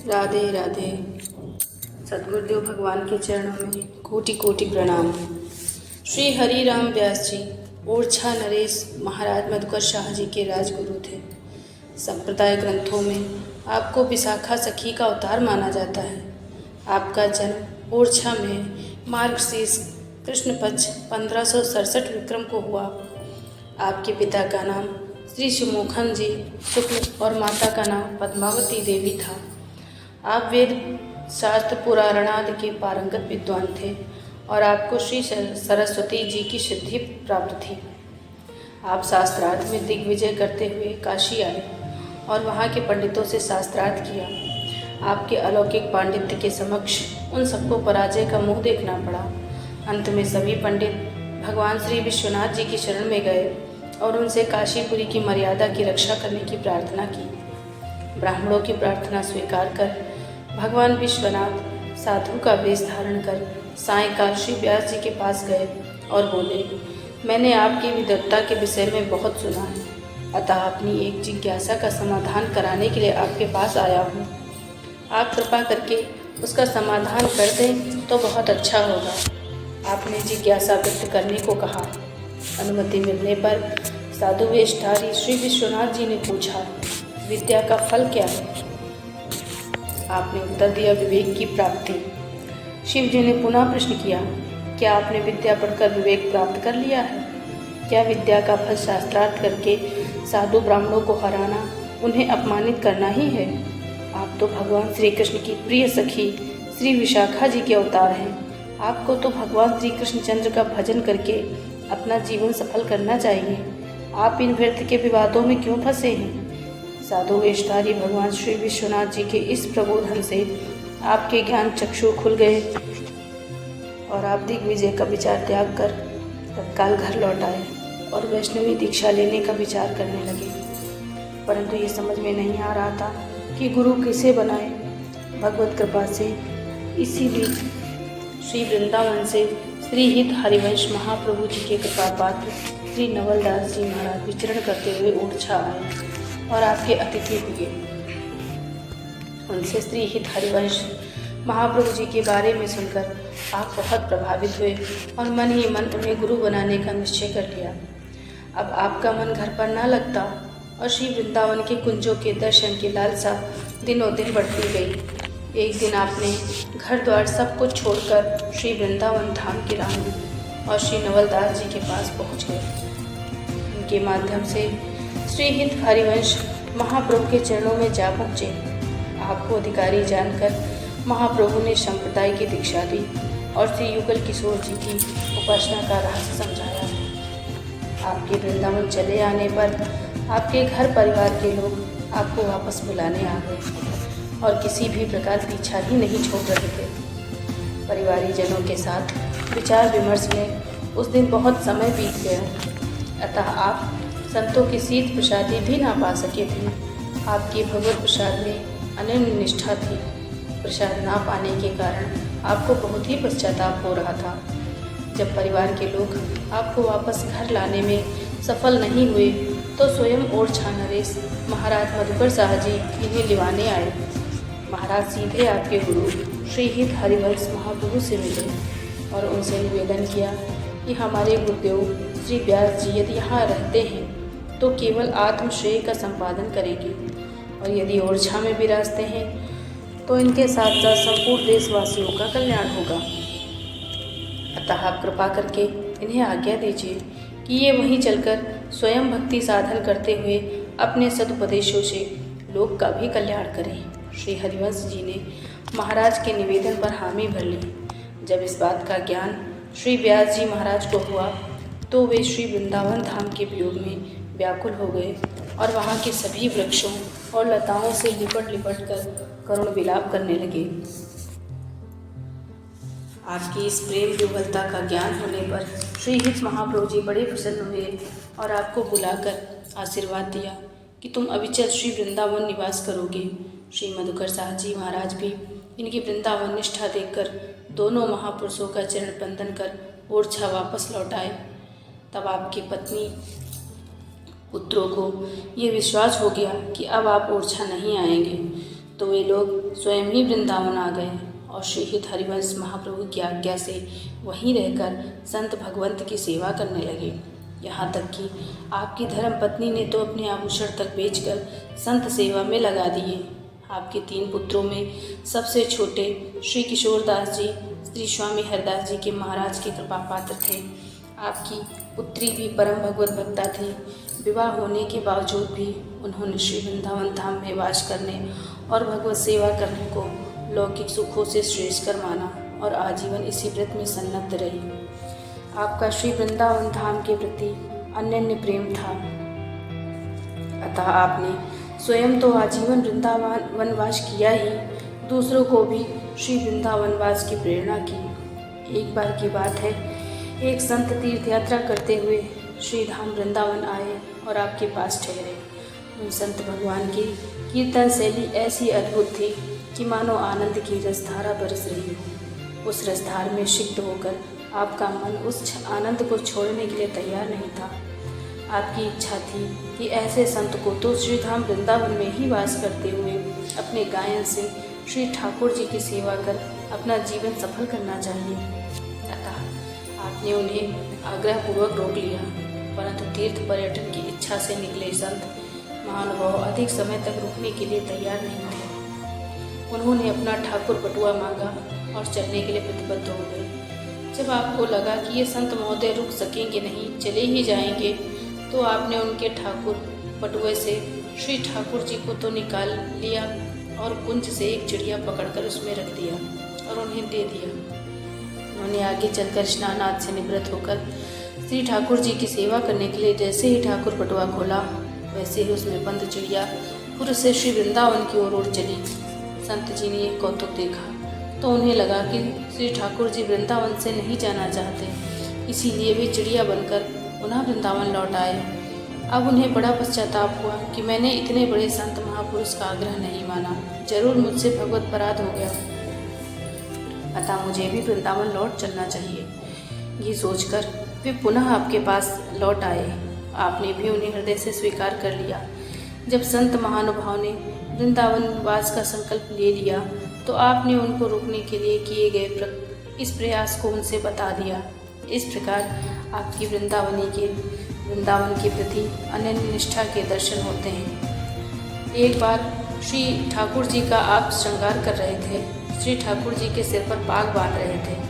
राधे राधे। सद्गुरुदेव भगवान के चरणों में कोटि कोटि प्रणाम। श्री हरि राम व्यास जी ओरछा नरेश महाराज मधुकर शाह जी के राजगुरु थे। संप्रदाय ग्रंथों में आपको विशाखा सखी का अवतार माना जाता है। आपका जन्म ओरछा में मार्गशीर्ष कृष्ण पक्ष 1567 विक्रम को हुआ। आपके पिता का नाम श्री सुमोखन जी शुक्ल और माता का नाम पद्मावती देवी था। आप वेद शास्त्र पुराणादि के पारंगत विद्वान थे और आपको श्री सरस्वती जी की सिद्धि प्राप्त थी। आप शास्त्रार्थ में दिग्विजय करते हुए काशी आए और वहाँ के पंडितों से शास्त्रार्थ किया। आपके अलौकिक पांडित्य के समक्ष उन सबको पराजय का मुंह देखना पड़ा। अंत में सभी पंडित भगवान श्री विश्वनाथ जी की शरण में गए और उनसे काशीपुरी की मर्यादा की रक्षा करने की प्रार्थना की। ब्राह्मणों की प्रार्थना स्वीकार कर भगवान विश्वनाथ साधु का वेश धारण कर सायंकाल श्री व्यास जी के पास गए और बोले, मैंने आपकी विद्वत्ता के विषय में बहुत सुना है, अतः अपनी एक जिज्ञासा का समाधान कराने के लिए आपके पास आया हूँ। आप कृपा करके उसका समाधान कर दें तो बहुत अच्छा होगा। आपने जिज्ञासा व्यक्त करने को कहा। अनुमति मिलने पर साधु वेशधारी श्री विश्वनाथ जी ने पूछा, विद्या का फल क्या है? आपने उत्तर दिया, विवेक की प्राप्ति। शिव जी ने पुनः प्रश्न किया, क्या आपने विद्या पढ़कर विवेक प्राप्त कर लिया है? क्या विद्या का फल शास्त्रार्थ करके साधु ब्राह्मणों को हराना, उन्हें अपमानित करना ही है? आप तो भगवान श्री कृष्ण की प्रिय सखी श्री विशाखा जी के अवतार हैं। आपको तो भगवान श्री कृष्णचंद्र का भजन करके अपना जीवन सफल करना चाहिए। आप इन व्यर्थ के विवादों में क्यों फंसे हैं? साधु वेशधारी भगवान श्री विश्वनाथ जी के इस प्रबोधन से आपके ज्ञान चक्षु खुल गए और आप दिग्विजय का विचार त्याग कर तत्काल घर लौट आए और वैष्णवी दीक्षा लेने का विचार करने लगे। परंतु ये समझ में नहीं आ रहा था कि गुरु किसे बनाए। भगवत कृपा से इसी बीच श्री वृंदावन से श्री हित हरिवंश महाप्रभु जी के कृपा पात्र श्री नवलदास जी महाराज विचरण करते हुए ओरछा आए और आपके अतिथि हुए। उनसे श्री हित हरिवंश महाप्रभु जी के बारे में सुनकर आप बहुत प्रभावित हुए और मन ही मन उन्हें गुरु बनाने का निश्चय कर लिया। अब आपका मन घर पर न लगता और श्री वृंदावन के कुंजों के दर्शन की लालसा दिनों दिन बढ़ती गई। एक दिन आपने घर द्वार सब कुछ छोड़कर श्री वृंदावन धाम की राह ली और श्री नवलदास जी के पास पहुँच गए। उनके माध्यम से श्री हित हरिवंश महाप्रभु के चरणों में जा पहुँचे। आपको अधिकारी जानकर महाप्रभु ने संप्रदाय की दीक्षा दी और श्री युगल किशोर जी की उपासना का रहस्य समझाया। आपके वृंदावन चले आने पर आपके घर परिवार के लोग आपको वापस बुलाने आ गए और किसी भी प्रकार पीछा ही नहीं छोड़ रहे थे। परिवारी जनों के साथ विचार विमर्श में उस दिन बहुत समय बीत गया, अतः आप संतों की शीत प्रसादी भी ना पा सके थे। आपकी भगवत प्रसाद में अनन्य निष्ठा थी। प्रसाद ना पाने के कारण आपको बहुत ही पश्चाताप हो रहा था। जब परिवार के लोग आपको वापस घर लाने में सफल नहीं हुए तो स्वयं ओरछा नरेश महाराज मधुकर शाह जी इन्हें लिवाने आए। महाराज सीधे आपके गुरु श्री हित हरिवंश महाप्रभु से मिले और उनसे निवेदन किया कि हमारे गुरुदेव श्री व्यास जी यदि यहाँ रहते हैं तो केवल आत्मश्रेय का संपादन करेंगे और यदि ओरछा में विराजते हैं तो इनके साथ साथ संपूर्ण देशवासियों का कल्याण होगा। अतः आप कृपा करके इन्हें आज्ञा दीजिए कि ये वहीं चलकर स्वयं भक्ति साधन करते हुए अपने सदुपदेशों से लोक का भी कल्याण करें। श्री हरिवंश जी ने महाराज के निवेदन पर हामी भर ली। जब इस बात का ज्ञान श्री व्यास जी महाराज को हुआ तो वे श्री वृंदावन धाम के वियोग में व्याकुल हो गए और वहाँ के सभी वृक्षों और लताओं से लिपट लिपट कर करुण विलाप करने लगे। आपकी इस प्रेम विह्वलता का ज्ञान होने पर श्री हित महाप्रभु जी बड़े प्रसन्न हुए और आपको बुलाकर आशीर्वाद दिया कि तुम अविचल श्री वृंदावन निवास करोगे। श्री मधुकर शाह जी महाराज भी इनकी वृंदावन निष्ठा देखकर दोनों महापुरुषों का चरण बंदन कर ओरछा वापस लौट आए। तब आपकी पत्नी पुत्रों को ये विश्वास हो गया कि अब आप ओरछा नहीं आएंगे। तो वे लोग स्वयं ही वृंदावन आ गए और श्री हित हरिवंश महाप्रभु की आज्ञा से वहीं रहकर संत भगवंत की सेवा करने लगे। यहाँ तक कि आपकी धर्म पत्नी ने तो अपने आभूषण तक बेचकर संत सेवा में लगा दिए। आपके 3 पुत्रों में सबसे छोटे श्री किशोरदास जी श्री स्वामी हरदास जी के महाराज के कृपा पात्र थे। आपकी पुत्री भी परम भगवत भक्ता थी। विवाह होने के बावजूद भी उन्होंने श्री वृंदावन धाम में वास करने और भगवत सेवा करने को लौकिक सुखों से श्रेष्ठ कर माना और आजीवन इसी व्रत में सन्नद्ध रही। आपका श्री वृंदावन धाम के प्रति अनन्य प्रेम था, अतः आपने स्वयं तो आजीवन वृंदावन वनवास किया ही, दूसरों को भी श्री वृंदावन वास की प्रेरणा की। एक बार की बात है, एक संत तीर्थ यात्रा करते हुए श्री धाम वृंदावन आए और आपके पास ठहरे। उन संत भगवान की कीर्तन शैली ऐसी अद्भुत थी कि मानो आनंद की रसधारा बरस रही हो। उस रसधार में सिक्त होकर आपका मन उस आनंद को छोड़ने के लिए तैयार नहीं था। आपकी इच्छा थी कि ऐसे संत को तो श्री धाम वृंदावन में ही वास करते हुए अपने गायन से श्री ठाकुर जी की सेवा कर अपना जीवन सफल करना चाहिए। अतः आपने उन्हें आग्रहपूर्वक रोक लिया, परंतु तीर्थ पर्यटन की इच्छा से निकले संत महानुभाव अधिक समय तक रुकने के लिए तैयार नहीं थे। उन्होंने अपना ठाकुर बटुआ मांगा और चलने के लिए प्रतिबद्ध हो गए। जब आपको लगा कि ये संत महोदय रुक सकेंगे नहीं, चले ही जाएंगे, तो आपने उनके ठाकुर बटुए से श्री ठाकुर जी को तो निकाल लिया और कुंज से एक चिड़िया पकड़कर उसमें रख दिया और उन्हें दे दिया। उन्होंने आगे चलकर स्नानाद से निवृत्त होकर श्री ठाकुर जी की सेवा करने के लिए जैसे ही ठाकुर बटुआ खोला, वैसे ही उसमें बंद चिड़िया फुर से श्री वृंदावन की ओर उड़ चली। संत जी ने एक कौतुक देखा तो उन्हें लगा कि श्री ठाकुर जी वृंदावन से नहीं जाना चाहते, इसीलिए वे चिड़िया बनकर पुनः वृंदावन लौट आए। अब उन्हें बड़ा पश्चाताप हुआ कि मैंने इतने बड़े संत महापुरुष का आग्रह नहीं माना, जरूर मुझसे भगवत अपराध हो गया, अतः मुझे भी वृंदावन लौट चलना चाहिए। ये सोचकर वे पुनः आपके पास लौट आए। आपने भी उन्हें हृदय से स्वीकार कर लिया। जब संत महानुभाव ने वृंदावन वास का संकल्प ले लिया तो आपने उनको रोकने के लिए किए गए इस प्रयास को उनसे बता दिया। इस प्रकार आपकी वृंदावन के प्रति अनन्य निष्ठा के दर्शन होते हैं। एक बार श्री ठाकुर जी का आप श्रृंगार कर रहे थे। श्री ठाकुर जी के सिर पर पाग बांध रहे थे,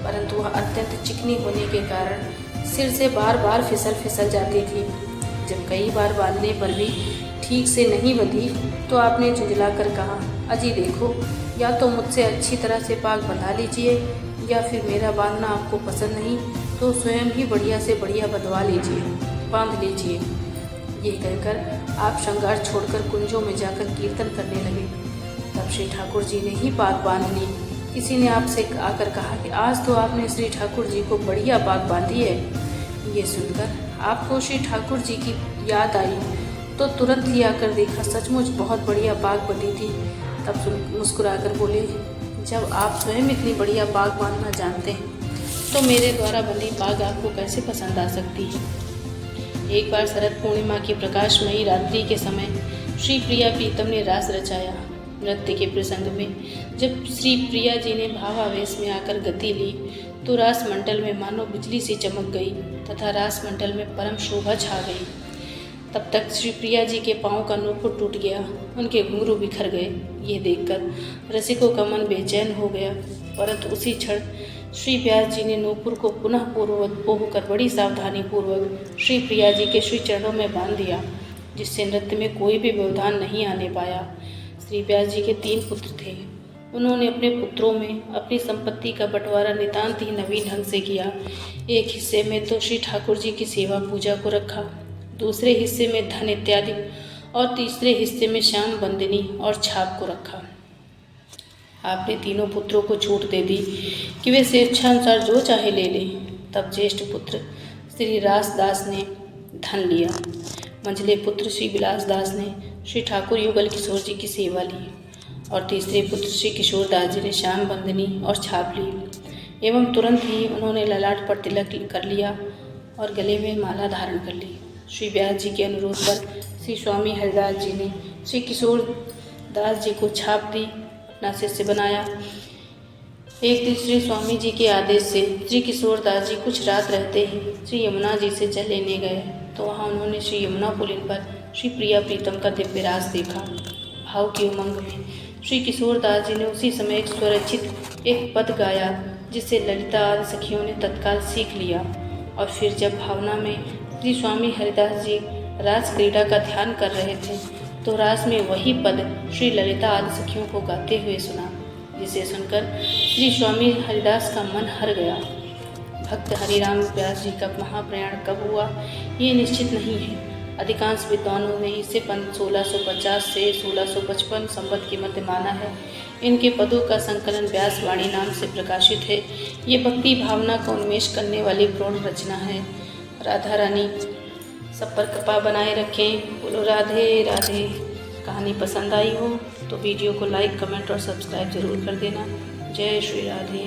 परंतु वह अत्यंत चिकनी होने के कारण सिर से बार बार फिसल जाती थी। जब कई बार बांधने पर भी ठीक से नहीं बंधी तो आपने झुंझलाकर कहा, अजी देखो, या तो मुझसे अच्छी तरह से पाग बंधा लीजिए, या फिर मेरा बांधना आपको पसंद नहीं तो स्वयं ही बढ़िया से बढ़िया बंधवा लीजिए, बांध लीजिए। ये कहकर आप श्रृंगार छोड़कर कुंजों में जाकर कीर्तन करने लगे। तब श्री ठाकुर जी ने ही पाग बांध ली। किसी ने आपसे आकर कहा कि आज तो आपने श्री ठाकुर जी को बढ़िया पाग बांधी है। ये सुनकर आपको श्री ठाकुर जी की याद आई तो तुरंत ही आकर देखा सचमुच बहुत बढ़िया पाग बंधी थी। तब मुस्कुराकर बोले, जब आप स्वयं इतनी बढ़िया पाग बांधना जानते हैं तो मेरे द्वारा बंधी पाग आपको कैसे पसंद आ सकती है। एक बार शरद पूर्णिमा की प्रकाशमयी रात्रि के समय श्री प्रिया प्रीतम ने रास रचाया। नृत्य के प्रसंग में जब श्री प्रिया जी ने भावावेश में आकर गति ली तो रास मंडल में मानो बिजली सी चमक गई तथा रास मंडल में परम शोभा छा गई। तब तक श्री प्रिया जी के पाँव का नूपुर टूट गया, उनके घुंघरू बिखर गए। ये देखकर रसिकों का मन बेचैन हो गया, परंतु उसी क्षण श्री व्यास जी ने नूपुर को पुनः पूर्ववत पोहकर बड़ी सावधानी पूर्वक श्री प्रिया जी के श्री चरणों में बांध दिया, जिससे नृत्य में कोई भी व्यवधान नहीं आने पाया। श्री व्यास जी के 3 पुत्र थे। उन्होंने अपने पुत्रों में अपनी संपत्ति का बंटवारा नितांत ही नवीन ढंग से किया। एक हिस्से में तो श्री ठाकुर जी की सेवा पूजा को रखा, दूसरे हिस्से में धन इत्यादि और तीसरे हिस्से में श्याम बंदिनी और छाप को रखा। आपने तीनों पुत्रों को छूट दे दी कि वे स्वेच्छानुसार जो चाहे ले लें। तब ज्येष्ठ पुत्र श्री रासदास ने धन लिया, मंझले पुत्र श्री विलासदास ने श्री ठाकुर युगल किशोर जी की सेवा ली और तीसरे पुत्र श्री किशोरदास जी ने श्याम बंदनी और छाप ली एवं तुरंत ही उन्होंने ललाट पर तिलक कर लिया और गले में माला धारण कर ली। श्री व्यास जी के अनुरोध पर श्री स्वामी हरिदास जी ने श्री किशोर दास जी को छाप दी, अपना शिष्य बनाया। एक दिन श्री स्वामी जी के आदेश से श्री किशोर दास जी कुछ रात रहते ही श्री यमुना जी से जल लेने गए तो वहाँ उन्होंने श्री यमुना पुलिन पर श्री प्रिया प्रीतम का दिव्य रास देखा। भाव की उमंग में श्री किशोर दास जी ने उसी समय एक स्वरचित एक पद गाया, जिसे ललिता आदि सखियों ने तत्काल सीख लिया। और फिर जब भावना में श्री स्वामी हरिदास जी रास क्रीड़ा का ध्यान कर रहे थे तो रास में वही पद श्री ललिता आदि सखियों को गाते हुए सुना, जिसे सुनकर श्री स्वामी हरिदास का मन हर गया। भक्त हरिराम व्यास जी का महाप्रयाण कब हुआ ये निश्चित नहीं है। अधिकांश विद्वानों ने इसे 1650 से 1655 संवत के मध्य माना है। इनके पदों का संकलन व्यास वाणी नाम से प्रकाशित है। ये भक्ति भावना का उन्मेष करने वाली प्रौढ़ रचना है। राधा रानी सब पर कृपा बनाए रखें। बोलो राधे राधे। कहानी पसंद आई हो तो वीडियो को लाइक, कमेंट और सब्सक्राइब जरूर कर देना। जय श्री राधे।